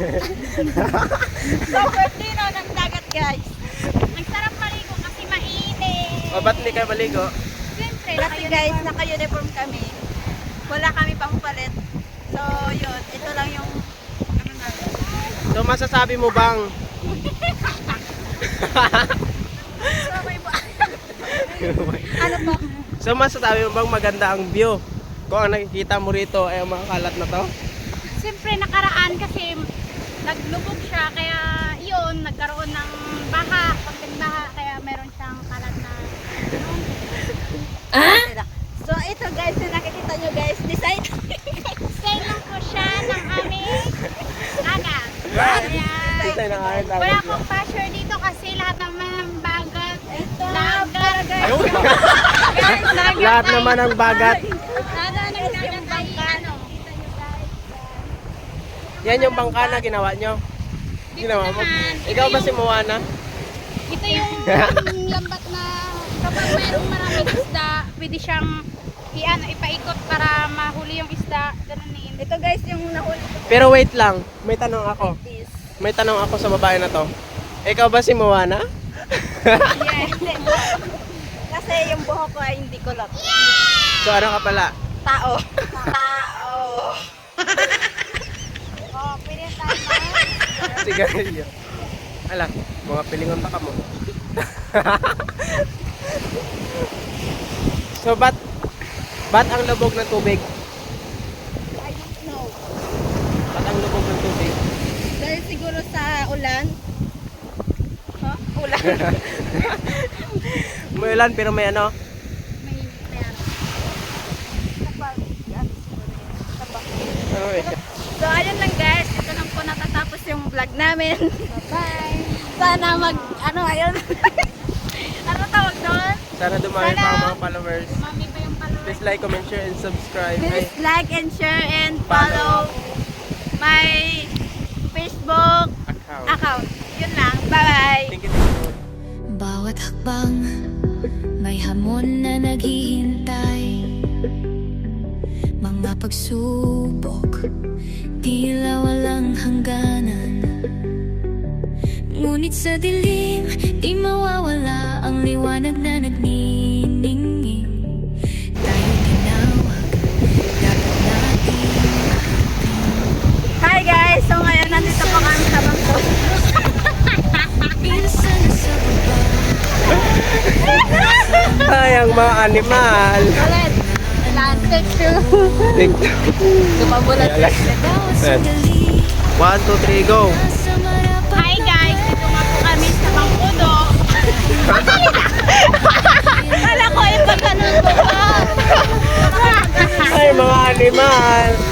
So, birthday na ng dagat, guys. Nagsarap maligo kasi mainit. O, ba't hindi kayo maligo? Siyempre, kasi guys, naka-uniform kami. Wala kami pang palit. So, yun. Ito lang yung ano namin. So, masasabi mo bang Ano po? So, masasabi mo bang maganda ang view? Kung ang nakikita mo rito ay ang mga kalat na to? Siyempre, nakaraan kasi naglubog siya. Kaya, yun, nagkaroon ng baha. Pag nagbaha, kaya meron siyang kalat na So, ito guys, yung nakikita nyo guys, design. Design lang po siya ng aming dagat. Design ng akin Wala akong basher dito kasi lahat naman ng bagat. Dagat. Lahat naman ng bagat. Yung bangkano. Yan yung bangka na ginawa nyo. Ginawa mo. Ikaw ba si Moana? Ito yung lambat na kapag mayroong maraming isda, pwede siyang ipaikot para mahuli yung isda. Ganun din. Ito guys yung nahuli ko. Pero wait lang, may tanong ako. May tanong ako sa babae na to. Ikaw ba si Moana? Yes. Kasi yung buhok ko ay hindi kulot. So ano ka pala? Tao. Tao. Oh, pwede tayo na. Sige. Ala, mga pilingon ta ka mo. So ba't ang lubog ng tubig? I don't know. Ba't ang lubog ng tubig? Dahil siguro sa ulan. Huh? Ulan. May ulan pero may ano? may ano. Kapag, yan, siguro yun. Kapag. Ano eh? So ayun lang guys, ito lang po natatapos yung vlog namin. Bye! Sana ano ayun. Ano tawag doon? Sana dumami pa ang mga followers. Mami pa yung followers. Please like, comment, share, and subscribe. Please like and share and follow my Facebook account. Yun lang. Bye! Thank you, thank you. Bawat hakbang may hamon na naghihintay. Mga pagsubok tila walang hangganan. Ngunit sa dilim di mawawala ang liwanag na nagniningning. Tayo tinawag, dapat natin Hi guys! So ngayon nandito po kami sa bangko. pinsan sa baba. Ay, ang mga animal. Ulit! Plastic shoe! TikTok. Lumabulat Bawat sandali 1, 2, 3, go. nasa marapat. Hi guys! Dito nga po kami sa Bangkudo. Kala ko yung pagkanon ko. Ay, mga animal.